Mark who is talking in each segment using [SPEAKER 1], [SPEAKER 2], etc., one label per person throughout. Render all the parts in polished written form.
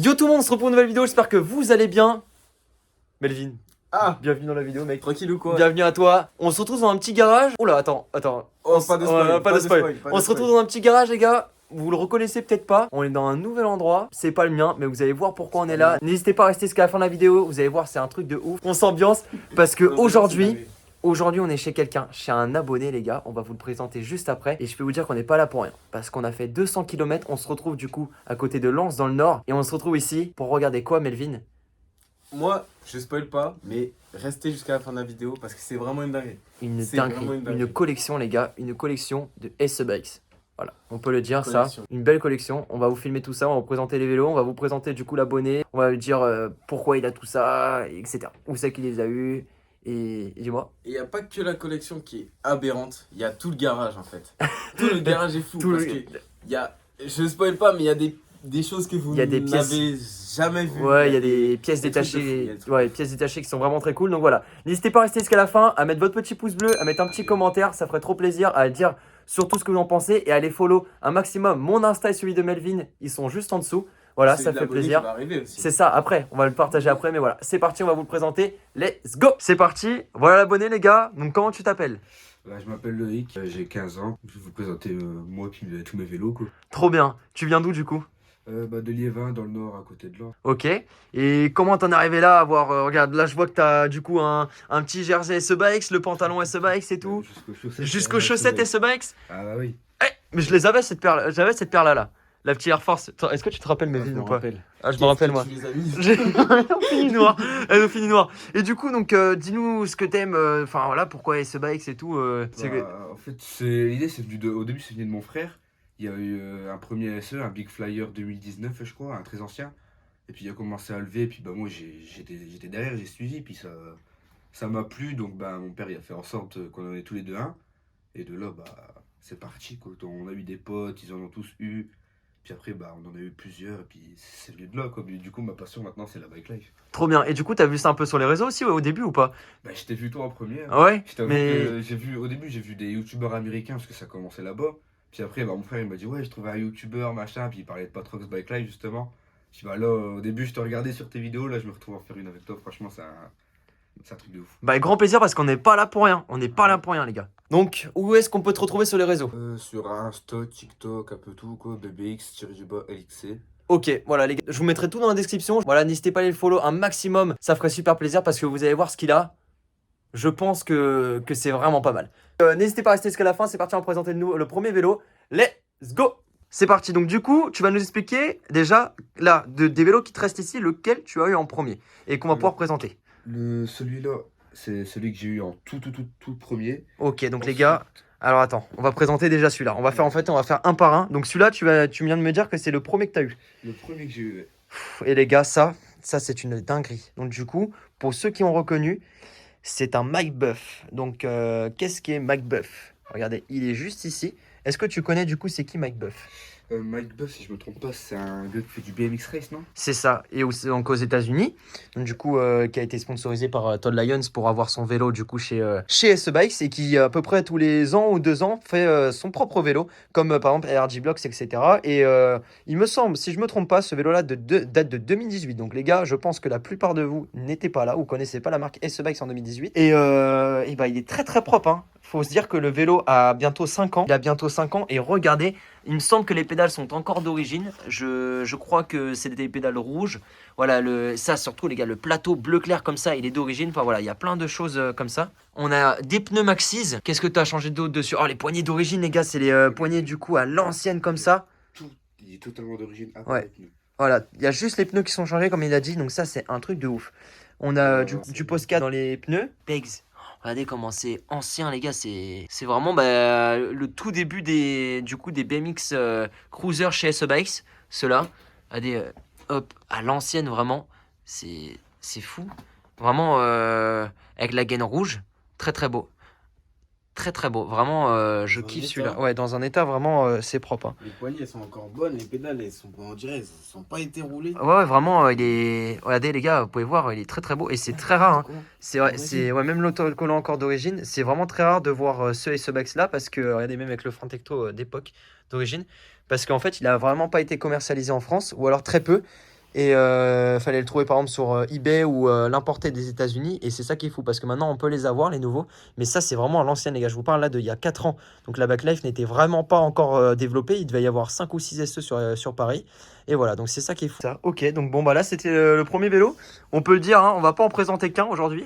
[SPEAKER 1] Yo tout le monde, on se retrouve pour une nouvelle vidéo, j'espère que vous allez bien. Melvin,
[SPEAKER 2] Ah,
[SPEAKER 1] bienvenue dans la vidéo mec.
[SPEAKER 2] tranquille ou quoi?
[SPEAKER 1] Bienvenue à toi. On se retrouve dans un petit garage. Oula, attends.
[SPEAKER 2] Oh, pas de spoil,
[SPEAKER 1] pas de spoil. On se retrouve dans un petit garage les gars. Vous le reconnaissez peut-être pas. On est dans un nouvel endroit. C'est pas le mien, mais vous allez voir pourquoi on est là. N'hésitez pas à rester jusqu'à la fin de la vidéo. Vous allez voir, c'est un truc de ouf. On s'ambiance parce que aujourd'hui, on est chez quelqu'un, chez un abonné les gars, on va vous le présenter juste après et je peux vous dire qu'on n'est pas là pour rien parce qu'on a fait 200 km, on se retrouve du coup à côté de Lens dans le nord et on se retrouve ici pour regarder quoi Melvin?
[SPEAKER 2] Moi, je spoil pas, mais restez jusqu'à la fin de la vidéo parce que c'est vraiment une dinguerie.
[SPEAKER 1] Une
[SPEAKER 2] C'est
[SPEAKER 1] dinguerie,
[SPEAKER 2] vraiment une dinguerie.
[SPEAKER 1] une collection les gars, une collection de SE Bikes. Voilà, on peut le dire
[SPEAKER 2] Collection.
[SPEAKER 1] ça, une belle collection, on va vous filmer tout ça, on va vous présenter les vélos, on va vous présenter du coup l'abonné, on va lui dire pourquoi il a tout ça, etc. Où c'est qu'il les a eu et dis-moi.
[SPEAKER 2] Et il n'y a pas que la collection qui est aberrante, il y a tout le garage en fait. Tout le garage est fou
[SPEAKER 1] Tout
[SPEAKER 2] parce
[SPEAKER 1] le-
[SPEAKER 2] que y a, je spoil pas, mais il y a des choses que vous
[SPEAKER 1] Il y a des
[SPEAKER 2] n'avez jamais vues.
[SPEAKER 1] Ouais, il y a des pièces
[SPEAKER 2] des trucs de fou, il y a
[SPEAKER 1] détachées,
[SPEAKER 2] des trucs
[SPEAKER 1] ouais, pièces détachées qui sont vraiment très cool. Donc voilà, n'hésitez pas à rester jusqu'à la fin, à mettre votre petit pouce bleu, à mettre un petit commentaire, ça ferait trop plaisir, à dire surtout ce que vous en pensez et à aller follow un maximum mon Insta et celui de Melvin, ils sont juste en dessous. Voilà,
[SPEAKER 2] C'est
[SPEAKER 1] ça
[SPEAKER 2] de
[SPEAKER 1] fait
[SPEAKER 2] l'abonné qui
[SPEAKER 1] plaisir.
[SPEAKER 2] va arriver aussi.
[SPEAKER 1] C'est ça, après, on va le partager après, mais voilà, c'est parti, on va vous le présenter. Let's go! C'est parti, voilà l'abonné les gars. Donc comment tu t'appelles?
[SPEAKER 3] Je m'appelle Loïc, j'ai 15 ans. Je vais vous présenter moi puis tous mes vélos quoi.
[SPEAKER 1] Trop bien. Tu viens d'où du coup?
[SPEAKER 3] De Liévin dans le nord à côté de Lens.
[SPEAKER 1] Ok. Et comment t'en es arrivé là à avoir, regarde, là je vois que t'as du coup un petit jersey SE Bikes, le pantalon SE Bikes et tout. Jusqu'aux chaussettes SE Bikes.
[SPEAKER 3] Ah bah oui.
[SPEAKER 1] Mais je les avais cette perle, j'avais cette perle là. La petite Air Force. Attends, est-ce que tu te rappelles mes
[SPEAKER 2] Ah, je
[SPEAKER 1] villes
[SPEAKER 2] me
[SPEAKER 1] ou pas?
[SPEAKER 2] rappelle.
[SPEAKER 1] Ah, je me rappelle moi.
[SPEAKER 2] Tu les as mis.
[SPEAKER 1] Elles ont fini noir. Elles ont fini noir. Et du coup, donc, dis-nous ce que t'aimes. Enfin, voilà, pourquoi SE Bikes et tout.
[SPEAKER 3] En fait, l'idée c'est au début c'est venu de mon frère. Il y a eu un premier SE, un Big Flyer 2019 je crois, un très ancien. Et puis il a commencé à lever, et puis bah moi j'étais derrière, j'ai suivi, puis ça m'a plu, donc bah mon père il a fait en sorte qu'on en ait tous les deux un. Et de là bah c'est parti quoi. On a eu des potes, ils en ont tous eu. Puis après, bah, on en a eu plusieurs, et puis c'est venu de là, quoi. Mais du coup, ma passion maintenant, c'est la bike life.
[SPEAKER 1] Trop bien. Et du coup, t'as vu ça un peu sur les réseaux aussi, ouais, au début ou pas?
[SPEAKER 3] Bah, je t'ai vu toi en premier.
[SPEAKER 1] Ah ouais.
[SPEAKER 3] Je t'avoue
[SPEAKER 1] Mais
[SPEAKER 3] que au début, j'ai vu des youtubeurs américains, parce que ça commençait là-bas. Puis après, bah, mon frère, il m'a dit, ouais, je trouvais un youtubeur, machin, puis il parlait de Patrox Bike Life, justement. Puis bah là, au début, je te regardais sur tes vidéos, là, je me retrouve à en faire une avec toi. Franchement, c'est un truc de ouf.
[SPEAKER 1] bah, grand plaisir parce qu'on n'est pas là pour rien. On n'est pas là pour rien, les gars. Donc, où est-ce qu'on peut te retrouver sur les réseaux?
[SPEAKER 2] Sur Insta, TikTok, un peu tout quoi, BBX-LXC.
[SPEAKER 1] Ok, voilà les gars, je vous mettrai tout dans la description. Voilà, n'hésitez pas à aller le follow un maximum, ça ferait super plaisir parce que vous allez voir ce qu'il a. Je pense que c'est vraiment pas mal. N'hésitez pas à rester jusqu'à la fin, c'est parti, on va présenter le premier vélo. Let's go! C'est parti, donc du coup, tu vas nous expliquer déjà, là, des vélos qui te restent ici, lequel tu as eu en premier et qu'on va pouvoir présenter.
[SPEAKER 3] Celui-là, c'est celui que j'ai eu en tout premier.
[SPEAKER 1] Ok, donc les gars, alors attends, on va présenter déjà celui-là. On va faire un par un. Donc celui-là, tu viens de me dire que c'est le premier que tu as eu.
[SPEAKER 3] Le premier que j'ai eu, ouais.
[SPEAKER 1] Et les gars, ça c'est une dinguerie. Donc du coup, pour ceux qui ont reconnu, c'est un Macbuff. Donc qu'est-ce qui est Macbuff? Regardez, il est juste ici. Est-ce que tu connais du coup c'est qui Macbuff?
[SPEAKER 3] Mike Buff, si je me trompe pas, c'est un gars qui fait du BMX Race, non?
[SPEAKER 1] C'est ça, et aussi donc aux États-Unis, donc du coup qui a été sponsorisé par Todd Lyons pour avoir son vélo du coup chez SE Bikes et qui à peu près tous les ans ou 2 ans fait son propre vélo, comme par exemple RG Blocks, etc. Et il me semble, si je me trompe pas, ce vélo-là date de 2018. Donc les gars, je pense que la plupart de vous n'étaient pas là ou connaissaient pas la marque SE Bikes en 2018. Et bah, il est très très propre, hein. Faut se dire que le vélo a bientôt 5 ans. Il a bientôt 5 ans et regardez, il me semble que les pédales sont encore d'origine. Je crois que c'est des pédales rouges. Voilà, ça surtout les gars, le plateau bleu clair comme ça, il est d'origine. Enfin voilà, il y a plein de choses comme ça. On a des pneus Maxxis. Qu'est-ce que tu as changé d'autre dessus? Oh, les poignées d'origine les gars, c'est les poignées du coup à l'ancienne comme ça.
[SPEAKER 3] Il est totalement d'origine.
[SPEAKER 1] Ouais. Voilà, il y a juste les pneus qui sont changés comme il a dit. Donc ça, c'est un truc de ouf. On a du Posca dans les pneus. Pegs. Regardez comment c'est ancien les gars, c'est vraiment bah, le tout début des BMX Cruiser chez SE Bikes, ceux-là. Regardez, hop, à l'ancienne vraiment, c'est fou. Vraiment avec la gaine rouge, très très beau. Très très beau, vraiment je kiffe celui-là. Ouais, dans un état vraiment c'est propre. Hein.
[SPEAKER 2] Les poignées elles sont encore bonnes, les pédales elles sont, on dirait, elles sont pas été roulées.
[SPEAKER 1] Ouais, vraiment, il est. Regardez les gars, vous pouvez voir, il est très très beau et c'est très rare. Hein. C'est ouais, même l'autocollant encore d'origine, c'est vraiment très rare de voir ce et ce Bikes là parce que regardez même avec le Frantecto d'époque d'origine, parce qu'en fait il a vraiment pas été commercialisé en France ou alors très peu. Et fallait le trouver par exemple sur eBay ou l'importer des États-Unis. Et c'est ça qui est fou parce que maintenant on peut les avoir, les nouveaux. Mais ça, c'est vraiment à l'ancienne, les gars. Je vous parle là d'il y a 4 ans. Donc la Backlife n'était vraiment pas encore développée. Il devait y avoir 5 ou 6 SE sur Paris. Et voilà, donc c'est ça qui est fou. Ça. Ok, donc bon, bah là c'était le premier vélo. On peut le dire, hein, on va pas en présenter qu'un aujourd'hui.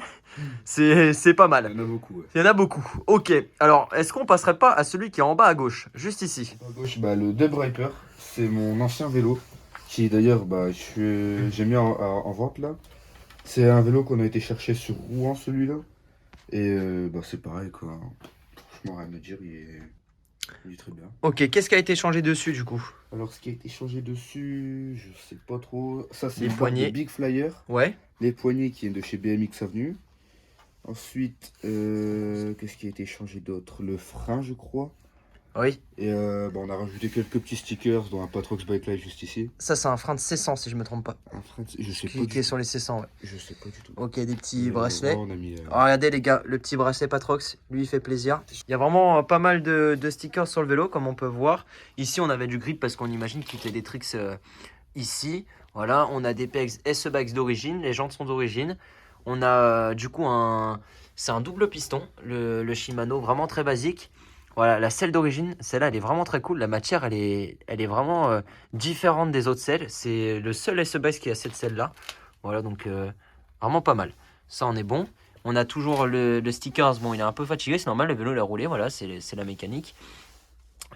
[SPEAKER 1] C'est pas mal.
[SPEAKER 3] Il y en a beaucoup, ouais.
[SPEAKER 1] Il y en a beaucoup. Ok, alors est-ce qu'on passerait pas à celui qui est en bas à gauche, juste ici?
[SPEAKER 3] À gauche, bah, le Dub Riper, c'est mon ancien vélo, qui d'ailleurs, bah, j'ai mis en vente là. C'est un vélo qu'on a été chercher sur Rouen, celui-là. Et bah, c'est pareil, quoi. Franchement, rien à dire, il est très bien.
[SPEAKER 1] Ok, qu'est-ce qui a été changé dessus du coup?
[SPEAKER 3] Alors, ce qui a été changé dessus, je sais pas trop. Ça, c'est
[SPEAKER 1] Les
[SPEAKER 3] une barre
[SPEAKER 1] poignées.
[SPEAKER 3] de Big Flyer.
[SPEAKER 1] Ouais.
[SPEAKER 3] Les poignées qui viennent de chez BMX Avenue. Ensuite, qu'est-ce qui a été changé d'autre? Le frein, je crois.
[SPEAKER 1] Oui.
[SPEAKER 3] Et bah, on a rajouté quelques petits stickers, dont un Patrox Bike Life juste ici.
[SPEAKER 1] Ça, c'est un frein de 600 si je me trompe pas.
[SPEAKER 3] Un frein, je sais pas
[SPEAKER 1] Qui
[SPEAKER 3] du
[SPEAKER 1] est
[SPEAKER 3] tout.
[SPEAKER 1] sur les 600, ouais.
[SPEAKER 3] Je sais pas du tout.
[SPEAKER 1] Ok, des petits
[SPEAKER 3] Mais,
[SPEAKER 1] bracelets.
[SPEAKER 3] ouais, on a mis,
[SPEAKER 1] Oh, regardez les gars, le petit bracelet Patrox, lui il fait plaisir. Il y a vraiment pas mal de stickers sur le vélo comme on peut voir. Ici on avait du grip parce qu'on imagine qu'il fait des tricks ici. Voilà, on a des pegs SE Bikes d'origine, les jantes sont d'origine. On a du coup c'est un double piston, le Shimano, vraiment très basique. Voilà, la selle d'origine, celle-là elle est vraiment très cool. La matière elle est vraiment différente des autres selles. C'est le seul SE Bikes qui a cette selle là. Voilà, donc vraiment pas mal. Ça on est bon. On a toujours le stickers, bon il est un peu fatigué, c'est normal, le vélo il a roulé, voilà, c'est la mécanique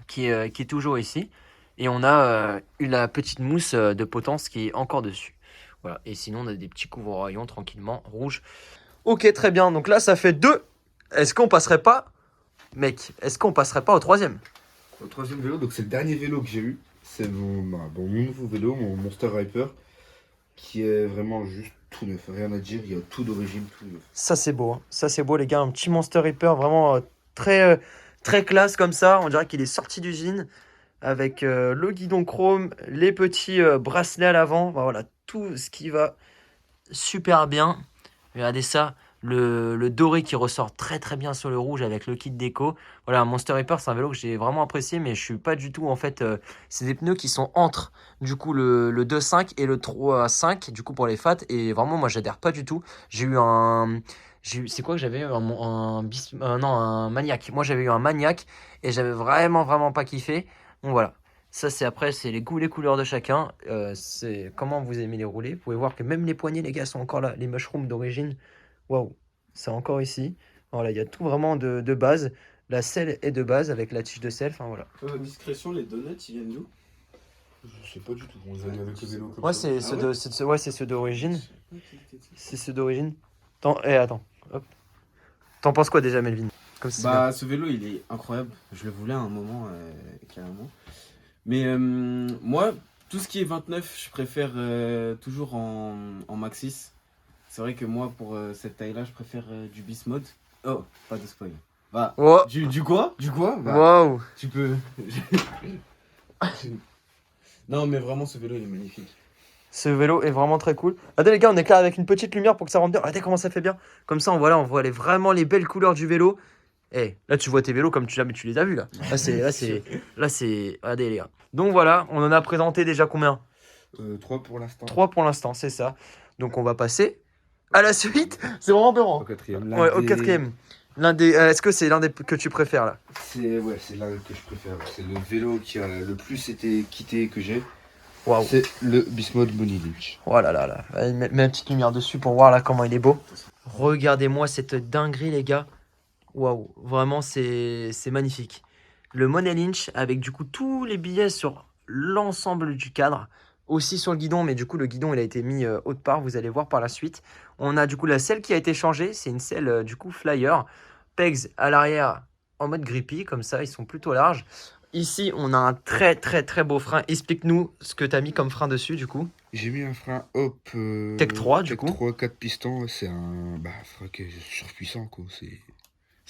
[SPEAKER 1] qui est toujours ici. Et on a eu la petite mousse de potence qui est encore dessus. Voilà, et sinon on a des petits couvre-rayons tranquillement, rouges. Ok, très bien, donc là ça fait 2. Est-ce qu'on passerait pas, mec, est-ce qu'on passerait pas au troisième?
[SPEAKER 3] Au troisième vélo, donc c'est le dernier vélo que j'ai eu. C'est mon nouveau vélo, mon Monster Riper, qui est vraiment juste tout neuf. Rien à dire, il y a tout d'origine, tout neuf.
[SPEAKER 1] Ça c'est beau, hein. Ça c'est beau les gars, un petit Monster Reaper vraiment très classe comme ça. On dirait qu'il est sorti d'usine avec le guidon chrome, les petits bracelets à l'avant. Enfin, voilà, tout ce qui va super bien. Regardez ça, le doré qui ressort très bien sur le rouge avec le kit déco. Voilà, un Monster Reaper, c'est un vélo que j'ai vraiment apprécié, mais je suis pas du tout en fait. C'est des pneus qui sont entre du coup le 2.5 et le 3.5 du coup pour les fat. Et vraiment, moi j'adhère pas du tout. J'ai eu un. C'est quoi que j'avais eu non, un Maniac. Moi j'avais eu un Maniac et j'avais vraiment pas kiffé. Donc voilà. Ça, c'est après, c'est les goûts, les couleurs de chacun. C'est comment vous aimez les rouler. Vous pouvez voir que même les poignées, les gars, sont encore là. Les mushrooms d'origine, waouh, c'est encore ici. Voilà, il y a tout vraiment de base. La selle est de base avec la tige de selle. Enfin voilà.
[SPEAKER 2] Discrétion, les donuts, ils viennent d'où?
[SPEAKER 3] Je sais pas du tout, on les a mis avec le vélo comme
[SPEAKER 1] Ouais,
[SPEAKER 3] ça.
[SPEAKER 1] c'est ceux d'origine. C'est ceux d'origine. Attends. Hop. T'en penses quoi déjà, Melvin? Comme c'est bien.
[SPEAKER 2] Bah, ce vélo, il est incroyable. Je le voulais à un moment, carrément. Mais moi, tout ce qui est 29, je préfère toujours en Maxis. C'est vrai que moi, pour cette taille-là, je préfère du Bismode. Oh, pas de spoil. Bah,
[SPEAKER 1] Oh,
[SPEAKER 2] du quoi? Du quoi? Bah,
[SPEAKER 1] waouh.
[SPEAKER 2] tu peux. Non, mais vraiment, ce vélo, il est magnifique.
[SPEAKER 1] Ce vélo est vraiment très cool. Regardez les gars, on éclaire avec une petite lumière pour que ça rende bien. Regardez comment ça fait bien. Comme ça, on voit vraiment les belles couleurs du vélo. Eh, là tu vois tes vélos comme jamais tu les as vus là. Là c'est regardez les gars. Donc voilà, on en a présenté déjà combien?
[SPEAKER 3] 3 pour l'instant.
[SPEAKER 1] 3 pour l'instant, c'est ça. Donc on va passer à la suite. C'est vraiment
[SPEAKER 3] Au
[SPEAKER 1] peur.
[SPEAKER 3] quatrième.
[SPEAKER 1] Ouais, au quatrième. Est-ce que c'est l'un des que tu préfères là?
[SPEAKER 3] C'est l'un que je préfère. C'est le vélo qui a le plus été quitté que j'ai.
[SPEAKER 1] Waouh.
[SPEAKER 3] C'est le Bismode Money Lynch.
[SPEAKER 1] Oh là là là. Allez, mets une petite lumière dessus pour voir là comment il est beau. Regardez-moi cette dinguerie les gars. Waouh, vraiment c'est magnifique. Le Money Lynch avec du coup tous les billets sur l'ensemble du cadre, aussi sur le guidon, mais du coup le guidon il a été mis autre part, vous allez voir par la suite. On a du coup la selle qui a été changée, c'est une selle du coup Flyer, pegs à l'arrière en mode grippy, comme ça ils sont plutôt larges. Ici on a un très beau frein, explique-nous ce que tu as mis comme frein dessus du coup.
[SPEAKER 3] J'ai mis un frein Hop
[SPEAKER 1] Tech 3 du
[SPEAKER 3] Tech
[SPEAKER 1] coup.
[SPEAKER 3] 3, 4 pistons. C'est un frein qui est surpuissant quoi.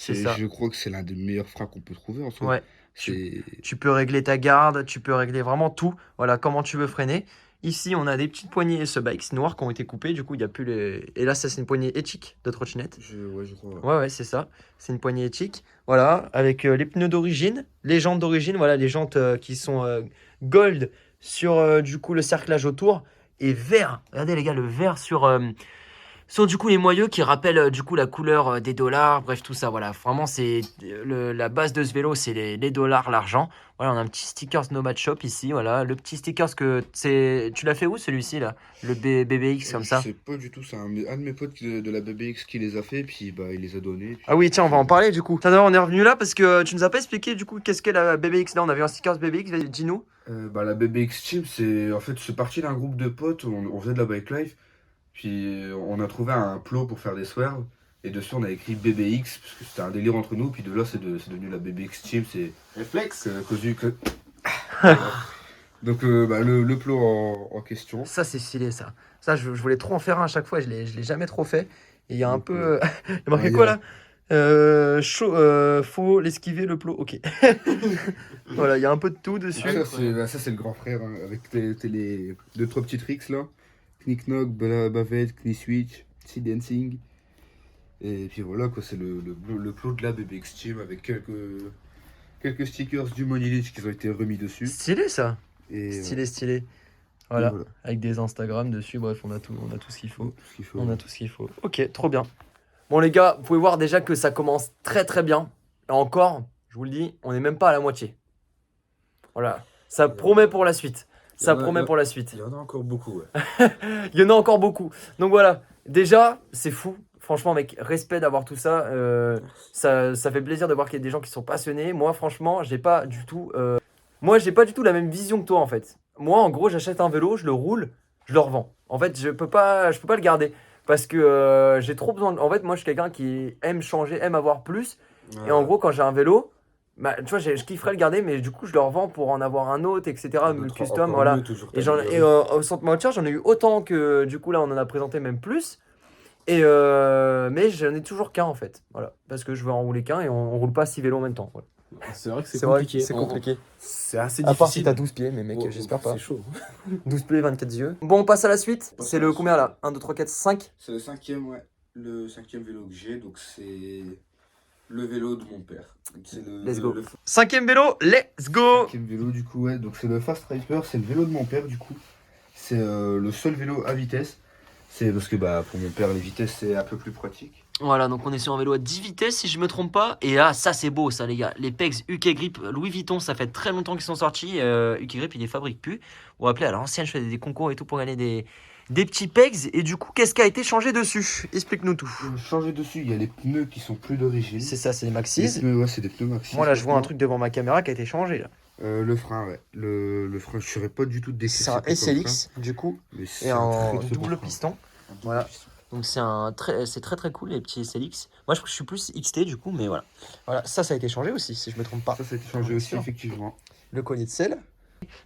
[SPEAKER 1] C'est ça.
[SPEAKER 3] Je crois que c'est l'un des meilleurs freins qu'on peut trouver en soi.
[SPEAKER 1] Ouais.
[SPEAKER 3] C'est
[SPEAKER 1] Tu peux régler ta garde, tu peux régler vraiment tout. Voilà, comment tu veux freiner. Ici, on a des petites poignées SE Bikes noires qui ont été coupées. Du coup, il n'y a plus les. Et là, ça, c'est une poignée éthique de trottinette.
[SPEAKER 3] je crois.
[SPEAKER 1] Ouais, c'est ça. C'est une poignée éthique. Voilà, avec les pneus d'origine, les jantes d'origine. Voilà, les jantes qui sont gold sur du coup le cerclage autour. et vert. Regardez les gars, le vert sur du coup les moyeux qui rappellent du coup la couleur des dollars, bref tout ça, voilà. Vraiment c'est la base de ce vélo, c'est les dollars, l'argent. Voilà, on a un petit stickers Nomad Shop ici, voilà. Le petit stickers tu l'as fait où celui-ci là? Le BBX comme ça?
[SPEAKER 3] Je sais pas du tout, c'est un de mes potes de la BBX qui les a fait, puis bah il les a donnés.
[SPEAKER 1] Ah oui, tiens, on va en parler du coup. Tiens, d'ailleurs, on est revenu là parce que tu nous as pas expliqué du coup qu'est-ce qu'est la BBX. Là, on avait un stickers BBX, dis-nous.
[SPEAKER 3] Bah la BBX Team, c'est parti d'un groupe de potes, on faisait de la bike life, puis on a trouvé un plot pour faire des swerves, et dessus on a écrit BBX, parce que c'était un délire entre nous, puis de là c'est devenu la BBX Team, c'est
[SPEAKER 2] Réflexe.
[SPEAKER 3] que... Donc bah, le plot en question.
[SPEAKER 1] Ça, c'est stylé ça. Ça, je voulais trop en faire un à chaque fois, je l'ai jamais trop fait. Et il y a un
[SPEAKER 3] Donc,
[SPEAKER 1] peu. Il y a marqué
[SPEAKER 3] il y
[SPEAKER 1] quoi
[SPEAKER 3] a-
[SPEAKER 1] là? Faut l'esquiver le plot, ok. Voilà, il y a un peu de tout dessus.
[SPEAKER 3] Ça c'est le grand frère, hein, avec les deux trois petits tricks là. Knick knock, bavette, knee switch, sea dancing. Et puis voilà quoi, c'est le plot de la BBX Team avec quelques stickers du Money Leech qui ont été remis dessus.
[SPEAKER 1] Stylé ça.
[SPEAKER 3] Et
[SPEAKER 1] Stylé, stylé.
[SPEAKER 3] et
[SPEAKER 1] Voilà,
[SPEAKER 3] voilà.
[SPEAKER 1] avec des Instagram dessus, bref, on a tout ce qu'il faut.
[SPEAKER 3] Tout ce qu'il faut.
[SPEAKER 1] On a tout ce qu'il faut. Ok, trop bien. Bon les gars, vous pouvez voir déjà que ça commence très très bien. Et encore, je vous le dis, on n'est même pas à la moitié. Voilà, ça promet pour la suite. Ça promet pour la suite.
[SPEAKER 3] Il y en a encore beaucoup, ouais.
[SPEAKER 1] Il y en a encore beaucoup. Donc voilà, déjà, c'est fou. Franchement, mec, respect d'avoir tout ça. Ça fait plaisir de voir qu'il y a des gens qui sont passionnés. Moi, franchement, j'ai pas du tout la même vision que toi, en fait. Moi, en gros, j'achète un vélo, je le roule, je le revends. En fait, je peux pas le garder parce que j'ai trop besoin. En fait, moi, je suis quelqu'un qui aime changer, aime avoir plus. Et en gros, quand j'ai un vélo, bah, tu vois, je kifferais le garder, mais du coup, je le revends pour en avoir un autre, etc. Le custom, voilà. Et sans te mentir, j'en ai eu autant que du coup, là, on en a présenté même plus. Mais j'en ai toujours qu'un en fait. Voilà. Parce que je veux en rouler qu'un et on roule pas 6 vélos en même temps. Voilà.
[SPEAKER 2] C'est vrai que c'est
[SPEAKER 1] C'est vrai
[SPEAKER 2] compliqué.
[SPEAKER 1] que c'est compliqué.
[SPEAKER 2] C'est assez
[SPEAKER 1] À part si
[SPEAKER 2] difficile.
[SPEAKER 1] t'as 12 pieds, mais mec,
[SPEAKER 2] Oh,
[SPEAKER 1] j'espère pas.
[SPEAKER 2] C'est chaud.
[SPEAKER 1] 12 pieds, 24 yeux. Bon, on passe à la suite. C'est le combien là? 1, 2, 3, 4, 5.
[SPEAKER 3] C'est le cinquième, ouais. Le cinquième vélo que j'ai, donc c'est le vélo de mon père. C'est
[SPEAKER 1] Let's go.
[SPEAKER 3] le
[SPEAKER 1] Cinquième vélo, let's go!
[SPEAKER 3] cinquième vélo du coup, ouais. Donc c'est le Fast Rider, c'est le vélo de mon père du coup. C'est le seul vélo à vitesse. C'est parce que bah pour mon père les vitesses c'est un peu plus pratique.
[SPEAKER 1] Voilà, donc on est sur un vélo à 10 vitesses si je me trompe pas. Et là, ça c'est beau ça les gars. Les pegs UK Grip Louis Vuitton, ça fait très longtemps qu'ils sont sortis. UK Grip, il les fabrique plus. On va appeler à l'ancienne, je fais des concours et tout pour gagner des petits pegs. Et du coup, qu'est-ce qui a été changé dessus? Explique-nous tout.
[SPEAKER 3] Changer dessus, il y a les pneus qui sont plus d'origine.
[SPEAKER 1] C'est ça, c'est des
[SPEAKER 3] Les
[SPEAKER 1] Maxis.
[SPEAKER 3] pneus, ouais, c'est des pneus Maxxis.
[SPEAKER 1] Moi là, je vois un truc devant ma caméra qui a été changé là.
[SPEAKER 3] Le frein, ouais. Le frein, je saurais pas du tout décrire.
[SPEAKER 1] C'est un SLX du coup.
[SPEAKER 3] Mais
[SPEAKER 1] Et
[SPEAKER 3] c'est
[SPEAKER 1] en
[SPEAKER 3] très, très
[SPEAKER 1] double
[SPEAKER 3] bon frein.
[SPEAKER 1] piston. Voilà. Donc c'est très très cool les petits SLX. Moi je suis plus XT du coup, mais voilà. Voilà, ça a été changé aussi si je me trompe pas.
[SPEAKER 3] Ça a été changé
[SPEAKER 1] Bien
[SPEAKER 3] aussi,
[SPEAKER 1] sûr.
[SPEAKER 3] effectivement.
[SPEAKER 1] Le collier de sel.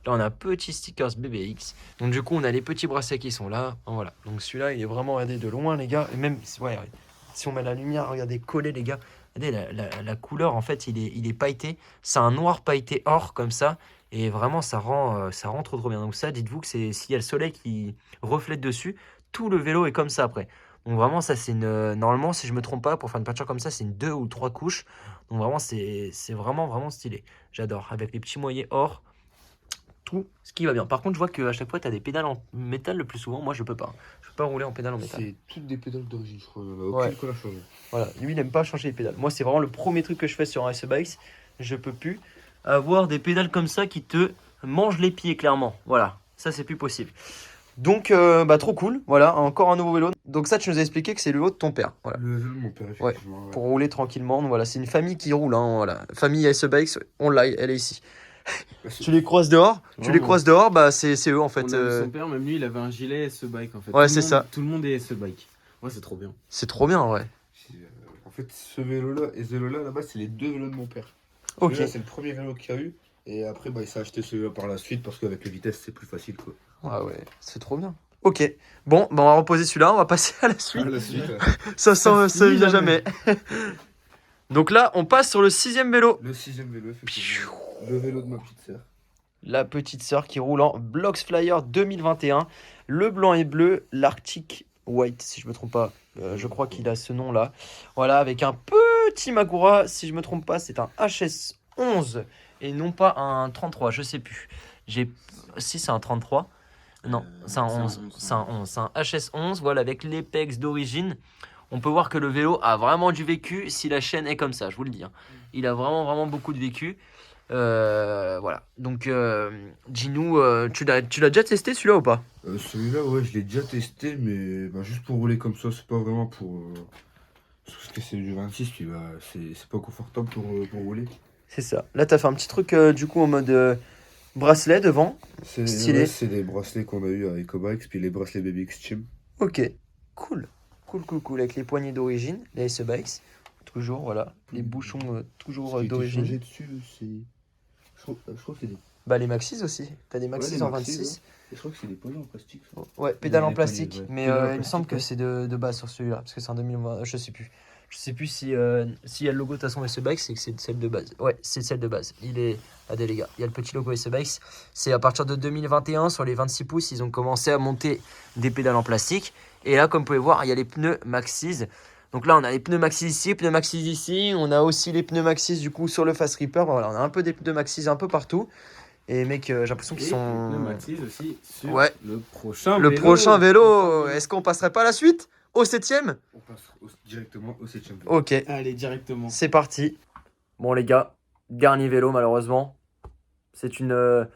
[SPEAKER 1] Là on a petit stickers BBX. Donc du coup on a les petits bracelets qui sont là. Voilà. Donc celui-là il est vraiment regardez de loin les gars. Et même ouais, si on met la lumière, regardez collé les gars. Regardez la couleur en fait il est pailleté. C'est un noir pailleté or comme ça. Et vraiment ça rend trop bien. Donc ça dites-vous que c'est s'il y a le soleil qui reflète dessus, tout le vélo est comme ça après. Donc vraiment ça c'est normalement si je me trompe pas pour faire une peinture comme ça c'est une 2 ou 3 couches. Donc vraiment c'est vraiment stylé. J'adore avec les petits moyens or. Tout ce qui va bien. Par contre, je vois qu'à chaque fois, tu as des pédales en métal le plus souvent. Moi, je peux pas. Je peux pas rouler en pédale en métal.
[SPEAKER 3] C'est toutes des pédales d'origine, je crois.
[SPEAKER 1] Ouais.
[SPEAKER 3] Aucune qu'on a changé.
[SPEAKER 1] Voilà. Lui, il aime pas changer les pédales. Moi, c'est vraiment le premier truc que je fais sur un SE Bikes. Je peux plus avoir des pédales comme ça qui te mangent les pieds, clairement. Voilà. Ça, c'est plus possible. Donc, trop cool. Voilà. Encore un nouveau vélo. Donc, ça, tu nous as expliqué que c'est le vélo de ton père. Voilà.
[SPEAKER 3] Le vélo de mon père, effectivement. Ouais.
[SPEAKER 1] Pour rouler tranquillement. Donc, voilà. C'est une famille qui roule. Hein, voilà. Famille SE Bikes. On l'a. Elle est ici. Tu les croises dehors, bah c'est eux en fait.
[SPEAKER 2] On a vu son père, même lui, il avait un gilet SE Bike en fait.
[SPEAKER 1] Ouais, c'est ça.
[SPEAKER 2] Tout le monde est SE Bike. Ouais, c'est trop bien.
[SPEAKER 1] C'est trop bien, ouais.
[SPEAKER 3] En fait, ce vélo-là et ce vélo-là, là-bas, c'est les deux vélos de mon père.
[SPEAKER 1] Ok.
[SPEAKER 3] Celui-là, c'est le premier vélo qu'il y a eu. Et après, bah, il s'est acheté celui-là par la suite parce qu'avec les vitesses, c'est plus facile, quoi.
[SPEAKER 1] Ah ouais, c'est trop bien. Ok. Bon, bah on va reposer celui-là, on va passer à la suite.
[SPEAKER 3] Ah, la suite,
[SPEAKER 1] Ça
[SPEAKER 2] finit
[SPEAKER 1] finit
[SPEAKER 2] jamais.
[SPEAKER 1] jamais. Donc là, on passe sur le 6e vélo.
[SPEAKER 3] le sixième vélo, effectivement. Le vélo de ma petite sœur.
[SPEAKER 1] La petite sœur qui roule en Blox Flyer 2021. Le blanc et bleu, l'Arctic White, si je me trompe pas. Je crois qu'il a ce nom-là. Voilà, avec un petit Magura. Si je me trompe pas, c'est un HS11 et non pas un 33. Je sais plus. Si c'est un 33. Non, c'est un 11. C'est un 11. C'est un HS11, voilà, avec l'Apex d'origine. On peut voir que le vélo a vraiment du vécu si la chaîne est comme ça, je vous le dis. Il a vraiment, vraiment beaucoup de vécu. Voilà. Donc, dis-nous, tu l'as déjà testé celui-là ou pas?
[SPEAKER 3] Celui-là, ouais, je l'ai déjà testé, mais bah, juste pour rouler comme ça, c'est pas vraiment pour. Parce que c'est du 26, puis bah, c'est pas confortable pour rouler.
[SPEAKER 1] C'est ça. Là, t'as fait un petit truc du coup en mode bracelet devant. Stylé.
[SPEAKER 3] Ouais, c'est des bracelets qu'on a eu à EcoBikes, puis les bracelets Baby Extreme.
[SPEAKER 1] Ok, cool. Cool. Avec les poignées d'origine, les SE Bikes. Toujours, voilà. Les bouchons toujours d'origine.
[SPEAKER 3] dessus, c'est. Je crois que c'est des.
[SPEAKER 1] Bah, les Maxis aussi. T'as des Maxis en
[SPEAKER 3] Maxis,
[SPEAKER 1] 26.
[SPEAKER 3] Je crois que c'est des poignées en plastique. Ça.
[SPEAKER 1] Ouais, pédale en
[SPEAKER 3] Les
[SPEAKER 1] plastique.
[SPEAKER 3] poignées, ouais.
[SPEAKER 1] Mais
[SPEAKER 3] Pédale en
[SPEAKER 1] il me
[SPEAKER 3] plastique,
[SPEAKER 1] semble que
[SPEAKER 3] ouais.
[SPEAKER 1] c'est de base sur celui-là. Parce que c'est en 2020. Je sais plus. Je sais plus si s'il y a le logo de toute façon SE Bikes, c'est que c'est celle de base. Ouais, c'est celle de base. Il est. Regardez les gars, il y a le petit logo SE Bikes. C'est à partir de 2021, sur les 26 pouces, ils ont commencé à monter des pédales en plastique. Et là, comme vous pouvez voir, il y a les pneus Maxis. Donc là, on a les pneus Maxis ici, pneus Maxis ici. On a aussi les pneus Maxis du coup sur le Fast Reaper. Voilà, on a un peu des pneus Maxis un peu partout. Et mec, j'ai l'impression qu'ils sont.
[SPEAKER 2] Le Maxis aussi sur
[SPEAKER 1] Ouais.
[SPEAKER 2] le prochain
[SPEAKER 1] Le
[SPEAKER 2] vélo.
[SPEAKER 1] prochain vélo, est-ce qu'on passerait pas à la suite? Au 7ème?
[SPEAKER 3] On passe directement au 7ème.
[SPEAKER 1] Ok,
[SPEAKER 2] Allez, directement.
[SPEAKER 1] c'est parti. Bon les gars, dernier vélo malheureusement. C'est une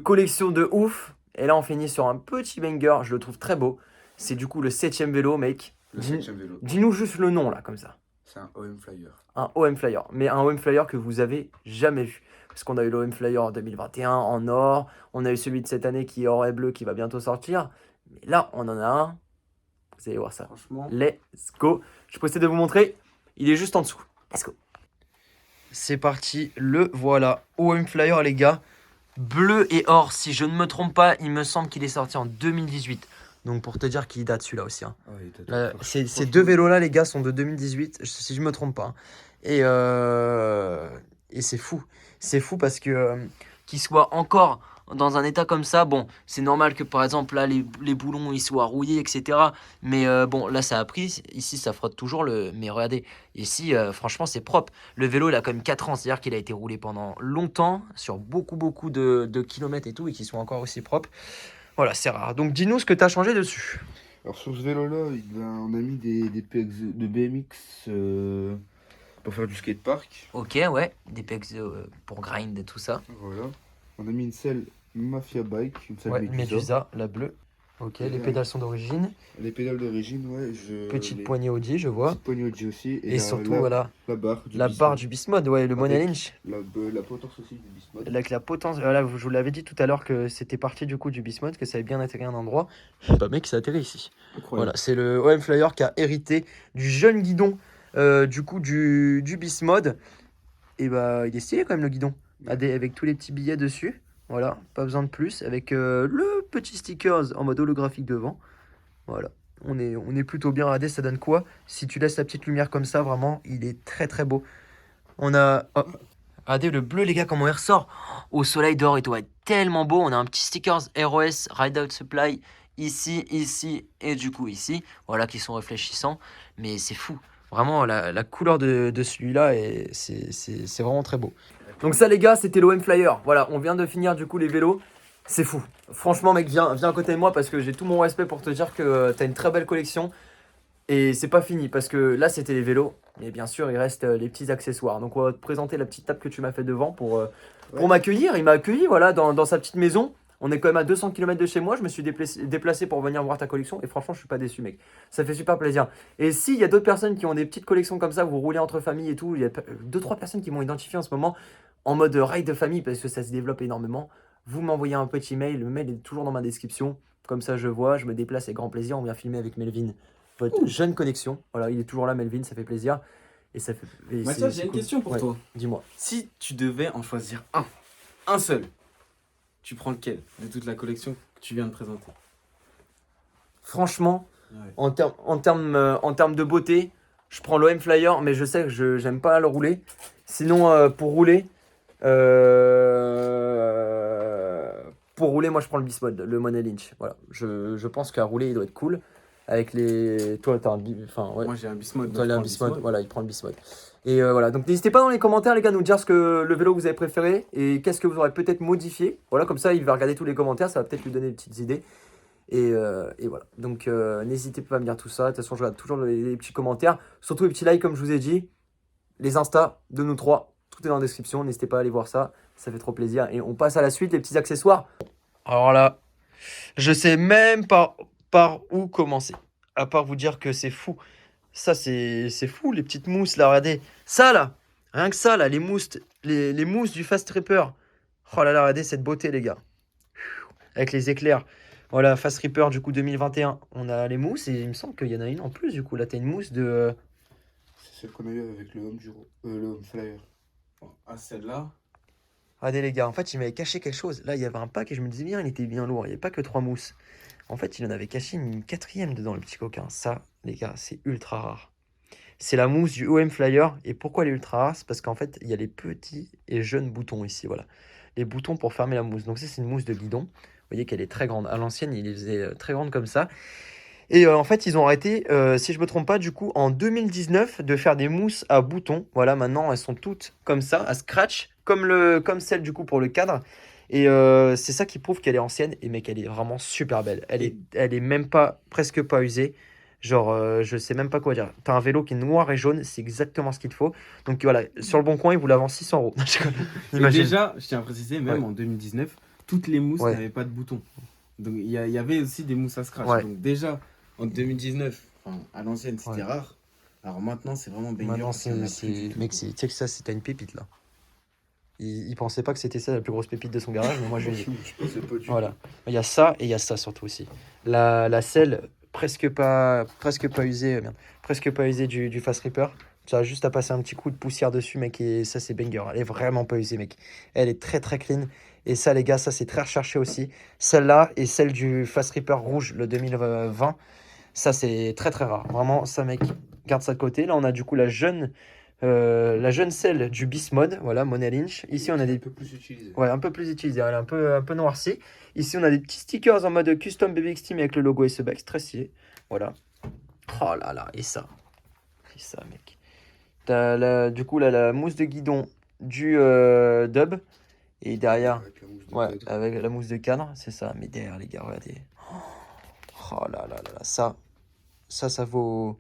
[SPEAKER 1] collection de ouf. Et là on finit sur un petit banger, je le trouve très beau. C'est du coup le 7ème vélo mec.
[SPEAKER 3] Le 7ème vélo.
[SPEAKER 1] Dis-nous juste le nom là comme ça.
[SPEAKER 3] C'est un OM Flyer.
[SPEAKER 1] Un OM Flyer. Mais un OM Flyer que vous avez jamais vu. Parce qu'on a eu l'OM Flyer en 2021 en or. On a eu celui de cette année qui est or et bleu qui va bientôt sortir. Mais là on en a un. Vous allez voir ça.
[SPEAKER 2] Franchement.
[SPEAKER 1] Let's go. Je peux essayer de vous montrer. Il est juste en dessous. Let's go. C'est parti. Le voilà. OM Flyer, les gars. Bleu et or. Si je ne me trompe pas, il me semble qu'il est sorti en 2018. Donc pour te dire qu'il date celui-là aussi. Hein.
[SPEAKER 3] Ah, il date.
[SPEAKER 1] Là, ces deux vélos-là, les gars, sont de 2018. Si je ne me trompe pas. Hein. Et c'est fou. C'est fou parce que qu'il soit encore dans un état comme ça, bon, c'est normal que par exemple là les boulons ils soient rouillés, etc. Mais bon, là ça a pris, ici ça frotte toujours, mais regardez, ici franchement c'est propre. Le vélo il a quand même 4 ans, c'est-à-dire qu'il a été roulé pendant longtemps, sur beaucoup de kilomètres et tout, et qu'il soit encore aussi propre. Voilà, c'est rare. Donc dis-nous ce que tu as changé dessus.
[SPEAKER 3] Alors sur ce vélo-là, on a mis des PX de BMX pour faire du skatepark.
[SPEAKER 1] Ok, ouais, des pegs pour grind et tout ça.
[SPEAKER 3] Voilà. On a mis une selle Mafia Bike, une selle
[SPEAKER 1] Ouais,
[SPEAKER 3] Medusa.
[SPEAKER 1] Medusa, la bleue. Ok, les pédales sont d'origine.
[SPEAKER 3] Les pédales d'origine, ouais.
[SPEAKER 1] Petite poignée Audi, je vois.
[SPEAKER 3] Petite poignée Audi aussi.
[SPEAKER 1] Et surtout, voilà,
[SPEAKER 3] la barre du
[SPEAKER 1] la barre
[SPEAKER 3] Bismode.
[SPEAKER 1] du Bismode, ouais, le Money
[SPEAKER 3] Avec
[SPEAKER 1] Lynch.
[SPEAKER 3] La potence aussi du Bismode.
[SPEAKER 1] Avec la potence, voilà, je vous l'avais dit tout à l'heure que c'était parti du coup du Bismode, que ça avait bien atterri à un endroit. Bah mec, ça atterrit ici.
[SPEAKER 2] Incroyable.
[SPEAKER 1] Voilà, c'est le OM Flyer qui a hérité du jeune guidon du coup du Bismode. Et bah il est stylé quand même le guidon, avec tous les petits billets dessus. Voilà, pas besoin de plus, avec le petit stickers en mode holographique devant. Voilà, on est plutôt bien. Regardez, ça donne quoi? Si tu laisses la petite lumière comme ça, vraiment, il est très beau. On a... oh, regardez le bleu, les gars, comment il ressort. Au soleil dehors, il doit être tellement beau. On a un petit stickers ROS, Ride Out Supply, ici, et du coup ici. Voilà, qui sont réfléchissants. Mais c'est fou. Vraiment, la couleur de celui-là, c'est vraiment très beau. Donc ça, les gars, c'était l'OM Flyer. Voilà, on vient de finir du coup les vélos. C'est fou. Franchement, mec, viens à côté de moi parce que j'ai tout mon respect pour te dire que t'as une très belle collection. Et c'est pas fini parce que là, c'était les vélos. Et bien sûr, il reste les petits accessoires. Donc, on va te présenter la petite table que tu m'as fait devant pour m'accueillir. Il m'a accueilli voilà, dans sa petite maison. On est quand même à 200 km de chez moi. Je me suis déplacé pour venir voir ta collection. Et franchement, je suis pas déçu, mec. Ça fait super plaisir. Et s'il y a d'autres personnes qui ont des petites collections comme ça, vous roulez entre familles et tout, il y a 2-3 personnes qui m'ont identifié en ce moment en mode ride de famille parce que ça se développe énormément. Vous m'envoyez un petit mail. Le mail est toujours dans ma description. Comme ça, je vois. Je me déplace avec grand plaisir. On vient filmer avec Melvin. Votre jeune connexion. Voilà, il est toujours là, Melvin. Ça fait plaisir. Et ça fait.
[SPEAKER 2] Mathias, j'ai une question pour toi.
[SPEAKER 1] Dis-moi.
[SPEAKER 2] Si tu devais en choisir un seul, tu prends lequel de toute la collection que tu viens de présenter?
[SPEAKER 1] Franchement,
[SPEAKER 2] Ouais.
[SPEAKER 1] en termes de beauté, je prends l'OM Flyer, mais je sais que je j'aime pas le rouler. Sinon, pour rouler, moi je prends le Bismode, le Money Lynch. Voilà, je pense qu'à rouler, il doit être cool. avec les. Toi, t'as un. Enfin, ouais.
[SPEAKER 2] Moi j'ai un Bismode.
[SPEAKER 1] Toi,
[SPEAKER 2] donc
[SPEAKER 1] il a
[SPEAKER 2] je
[SPEAKER 1] un
[SPEAKER 2] prends le
[SPEAKER 1] Bismode. Voilà, il prend le Bismode. Et voilà, donc n'hésitez pas dans les commentaires, les gars, à nous dire ce que le vélo que vous avez préféré et qu'est-ce que vous aurez peut-être modifié. Voilà, comme ça, il va regarder tous les commentaires, ça va peut-être lui donner des petites idées. Et voilà, donc n'hésitez pas à me dire tout ça. De toute façon, je regarde toujours les petits commentaires, surtout les petits likes, comme je vous ai dit. Les Insta de nous trois, tout est dans la description. N'hésitez pas à aller voir ça, ça fait trop plaisir. Et on passe à la suite, les petits accessoires. Alors là, je sais même pas par où commencer, à part vous dire que c'est fou. Ça, c'est fou, les petites mousses, là, regardez. Ça, là, rien que ça, là, les mousses du Fast Reaper. Oh là là, regardez cette beauté, les gars. Avec les éclairs. Voilà, Fast Reaper, du coup, 2021. On a les mousses, et il me semble qu'il y en a une en plus, du coup. Là, t'as une mousse de...
[SPEAKER 3] C'est celle qu'on a eu avec le le Home Flyer.
[SPEAKER 2] Ah, celle-là.
[SPEAKER 1] Regardez, les gars, en fait, il m'avait caché quelque chose. Là, il y avait un pack, et je me disais bien, il était bien lourd. Il n'y avait pas que 3 mousses. En fait, il en avait caché une quatrième dedans, le petit coquin. Ça, les gars, c'est ultra rare. C'est la mousse du OM Flyer. Et pourquoi elle est ultra rare? C'est parce qu'en fait, il y a les petits et jeunes boutons ici, voilà. Les boutons pour fermer la mousse. Donc ça, c'est une mousse de guidon. Vous voyez qu'elle est très grande. À l'ancienne, il les faisait très grande comme ça. Et en fait, ils ont arrêté, si je me trompe pas, du coup, en 2019, de faire des mousses à boutons. Voilà, maintenant, elles sont toutes comme ça, à scratch, comme celle, du coup, pour le cadre. Et c'est ça qui prouve qu'elle est ancienne. Et mec, elle est vraiment super belle. Elle est même pas, presque pas usée. Genre, je sais même pas quoi dire. T'as un vélo qui est noir et jaune, c'est exactement ce qu'il te faut. Donc voilà, sur le bon coin, ils vous la vendent 600 euros.
[SPEAKER 2] Et
[SPEAKER 1] Imagine.
[SPEAKER 2] déjà, je tiens à préciser, même
[SPEAKER 1] Ouais.
[SPEAKER 2] en 2019, toutes les mousses
[SPEAKER 1] Ouais.
[SPEAKER 2] n'avaient pas de boutons. Donc il y avait aussi des mousses à scratch.
[SPEAKER 1] Ouais.
[SPEAKER 2] Donc déjà, en 2019, enfin, à l'ancienne, c'était
[SPEAKER 1] Ouais.
[SPEAKER 2] rare. Alors maintenant, c'est vraiment banger.
[SPEAKER 1] Maintenant,
[SPEAKER 2] parce qu'il y en a plus
[SPEAKER 1] c'est...
[SPEAKER 2] du tout.
[SPEAKER 1] Mec, tu sais que ça, c'était une pépite, là. Il pensait pas que c'était ça la plus grosse pépite de son garage, mais moi, je lui ai dit.
[SPEAKER 3] Je pensais pas du
[SPEAKER 1] Voilà. Il y a ça et il y a ça surtout aussi. La selle, presque pas usée, merde, presque pas usée du Fast Reaper. Tu as juste à passer un petit coup de poussière dessus, mec, et ça, c'est banger. Elle est vraiment pas usée, mec. Elle est très, très clean. Et ça, les gars, ça, c'est très recherché aussi. Celle-là et celle du Fast Reaper rouge, le 2020, ça, c'est très, très rare. Vraiment, ça, mec, garde ça de côté. Là, on a du coup la jeune selle du Bismode, voilà, Mona Lynch. Ici, on a
[SPEAKER 3] un
[SPEAKER 1] des...
[SPEAKER 3] peu plus utilisé.
[SPEAKER 1] Ouais, un peu plus utilisée, elle est un peu noircie. Ici, on a des petits stickers en mode custom BBX Team avec le logo et ce back, très stylé. Voilà. Oh là là, et ça. Et ça, mec. T'as du coup là, la mousse de guidon du dub. Et derrière,
[SPEAKER 3] Avec la mousse de
[SPEAKER 1] ouais,
[SPEAKER 3] cadre.
[SPEAKER 1] avec la mousse de cadre, c'est ça. Mais derrière, les gars, regardez. Oh là là là là, ça vaut.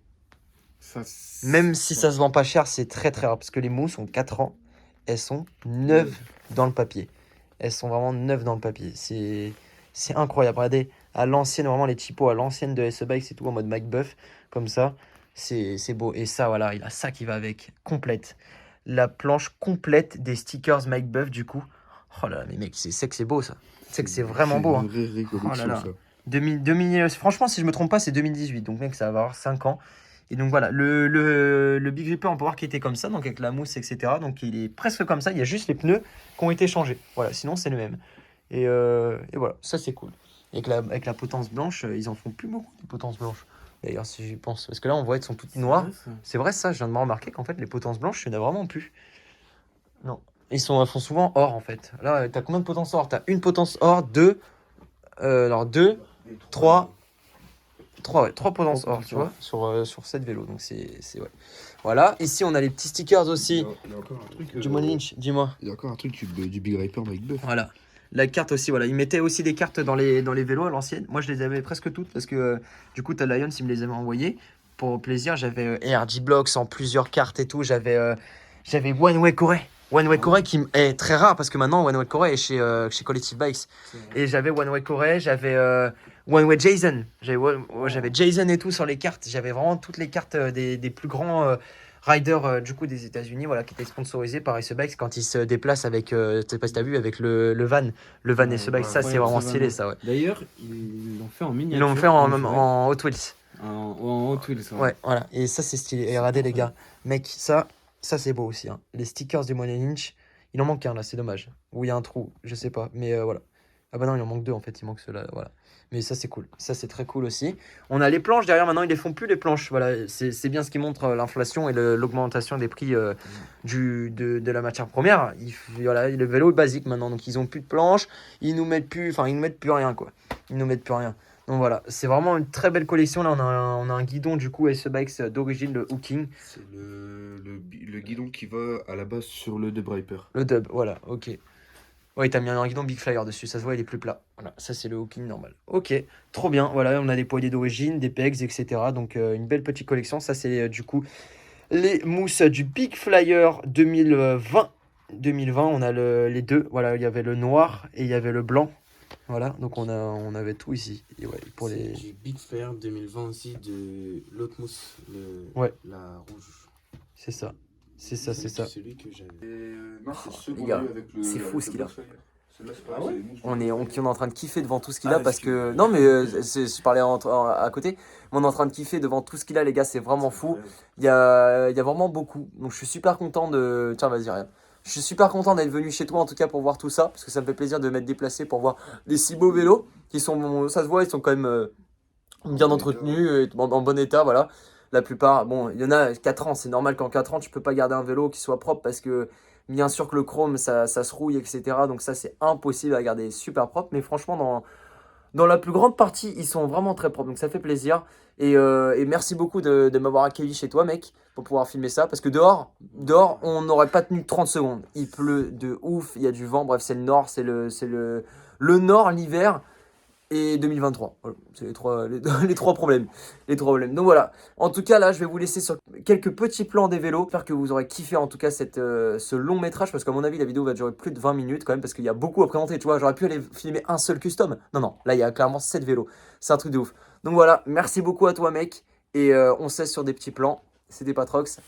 [SPEAKER 2] Ça,
[SPEAKER 1] Même si ça se vend pas cher, c'est très très rare. Parce que les mousses ont 4 ans. Elles sont neuves dans le papier. Elles sont vraiment neuves dans le papier. C'est incroyable. Regardez, à l'ancienne, vraiment les typos à l'ancienne de SE Bike, c'est tout en mode MacBuff. Comme ça, c'est beau. Et ça, voilà, il a ça qui va avec. Complète. La planche complète des stickers MacBuff, du coup. Oh là là, mais mec, c'est que c'est beau ça. C'est que c'est vraiment beau. Hein.
[SPEAKER 3] Une vraie
[SPEAKER 1] Oh là là.
[SPEAKER 3] ça.
[SPEAKER 1] Franchement, si je me trompe pas, c'est 2018. Donc, mec, ça va avoir 5 ans. Et donc voilà, le Big Ripper, on peut voir qu'il était comme ça, donc avec la mousse, etc. Donc il est presque comme ça, il y a juste les pneus qui ont été changés. Voilà, sinon c'est le même. Et voilà, ça c'est cool. Et avec la potence blanche, ils en font plus beaucoup de potence blanche. D'ailleurs, si j'y pense. Parce que là, on voit qu'elles sont toutes noires. C'est vrai ça, je viens de me remarquer qu'en fait, les potences blanches, il n'y en a vraiment plus. Non. Elles font souvent or en fait. Là, t'as combien de potences or? T'as une potence or, deux. Alors 2, 3. 3 potences or, tu vois, sur 7 vélos. Donc c'est ouais. Voilà, ici on a les petits stickers aussi
[SPEAKER 3] Il y a encore un truc.
[SPEAKER 1] du Mona Lynch, dis-moi.
[SPEAKER 3] Il y a encore un truc du Big Ripper MacBuff.
[SPEAKER 1] Voilà. La carte aussi, voilà. Ils mettaient aussi des cartes dans les vélos à l'ancienne. Moi je les avais presque toutes parce que du coup Tad Lions il me les avait envoyées. Pour plaisir, j'avais RG Blocks en plusieurs cartes et tout. J'avais One Way Corée. One Way Corée qui est très rare parce que maintenant One Way Corée est chez Collective Bikes. Et j'avais One Way Corée, j'avais One Way Jason. J'avais Jason et tout sur les cartes. J'avais vraiment toutes les cartes des plus grands riders du coup des États-Unis, voilà, qui étaient sponsorisés par Ace Bikes quand ils se déplacent avec, je sais pas si t'as vu, avec le van. Le van Ace Bikes, ça c'est vraiment stylé ça, ouais.
[SPEAKER 2] D'ailleurs, ils l'ont fait en miniature.
[SPEAKER 1] Ils l'ont fait en Hot Wheels.
[SPEAKER 2] En Hot Wheels,
[SPEAKER 1] Ouais, voilà. Et ça c'est stylé. Et regardez les gars, mec, ça c'est beau aussi. Hein. Les stickers du Mona Lynch, il en manque un là, c'est dommage. Ou il y a un trou, je sais pas. Mais voilà. Ah bah non, il en manque 2 en fait, il manque ceux-là, voilà. Mais ça c'est cool, ça c'est très cool aussi. On a les planches derrière, maintenant ils les font plus les planches, voilà. C'est bien ce qui montre l'inflation et l'augmentation des prix de la matière première. Voilà, le vélo est basique maintenant, donc ils ont plus de planches, ils nous mettent plus rien quoi. Ils nous mettent plus rien. Donc voilà, c'est vraiment une très belle collection. Là, on a un guidon du coup SE Bikes d'origine, le Hooking.
[SPEAKER 3] C'est le guidon qui va à la base sur le Dub Riper.
[SPEAKER 1] Le dub, voilà, ok. Ouais, t'as mis un guidon Big Flyer dessus, ça se voit, il est plus plat. Voilà, ça c'est le Hooking normal. Ok, trop bien. Voilà, on a des poignées d'origine, des pegs, etc. Donc une belle petite collection. Ça c'est du coup les mousses du Big Flyer 2020. 2020, on a les deux. Voilà, il y avait le noir et il y avait le blanc. Voilà, donc on avait tout ici. Et ouais, pour
[SPEAKER 2] C'est
[SPEAKER 1] les...
[SPEAKER 2] du Big Flyer 2020 aussi, de l'autre mousse,
[SPEAKER 1] Ouais.
[SPEAKER 2] la rouge.
[SPEAKER 1] C'est ça. C'est ça, c'est ça.
[SPEAKER 2] Celui que j'avais.
[SPEAKER 3] Non, c'est ce
[SPEAKER 1] les
[SPEAKER 3] qu'on
[SPEAKER 1] gars,
[SPEAKER 3] a eu avec le.
[SPEAKER 1] c'est fou
[SPEAKER 3] avec
[SPEAKER 1] ce
[SPEAKER 3] le
[SPEAKER 1] qu'il a.
[SPEAKER 3] Black Flyer. Celui-là, c'est
[SPEAKER 2] Ah
[SPEAKER 3] pareil,
[SPEAKER 2] ouais
[SPEAKER 3] c'est les mousses du
[SPEAKER 1] On
[SPEAKER 3] Black
[SPEAKER 1] est
[SPEAKER 3] Flyer.
[SPEAKER 1] en train de kiffer devant tout ce qu'il a
[SPEAKER 3] Ah,
[SPEAKER 1] parce que...
[SPEAKER 3] excuse-moi.
[SPEAKER 1] Non mais je parlais à côté, mais on est en train de kiffer devant tout ce qu'il a les gars, c'est vraiment fou. Il y a vraiment beaucoup, donc je suis super content de... Tiens vas-y rien. Je suis super content d'être venu chez toi en tout cas pour voir tout ça, parce que ça me fait plaisir de m'être déplacé pour voir des si beaux vélos, qui sont, ça se voit, ils sont quand même bien entretenus, et en bon état, voilà. La plupart, bon, il y en a 4 ans, c'est normal qu'en 4 ans tu peux pas garder un vélo qui soit propre parce que bien sûr que le chrome ça se rouille, etc. Donc ça c'est impossible à garder super propre, mais franchement dans la plus grande partie, ils sont vraiment très propres, donc ça fait plaisir. Et merci beaucoup de m'avoir accueilli chez toi, mec, pour pouvoir filmer ça. Parce que dehors on n'aurait pas tenu 30 secondes. Il pleut de ouf, il y a du vent, bref, c'est le nord, le nord, l'hiver et 2023. Voilà, c'est les trois problèmes. Les trois problèmes. Donc voilà. En tout cas, là, je vais vous laisser sur quelques petits plans des vélos. J'espère que vous aurez kiffé en tout cas ce long métrage. Parce qu'à mon avis, la vidéo va durer plus de 20 minutes quand même. Parce qu'il y a beaucoup à présenter. Tu vois, j'aurais pu aller filmer un seul custom. Non, non. Là, il y a clairement 7 vélos. C'est un truc de ouf. Donc voilà. Merci beaucoup à toi, mec. Et on se laisse sur des petits plans. C'était Patrox.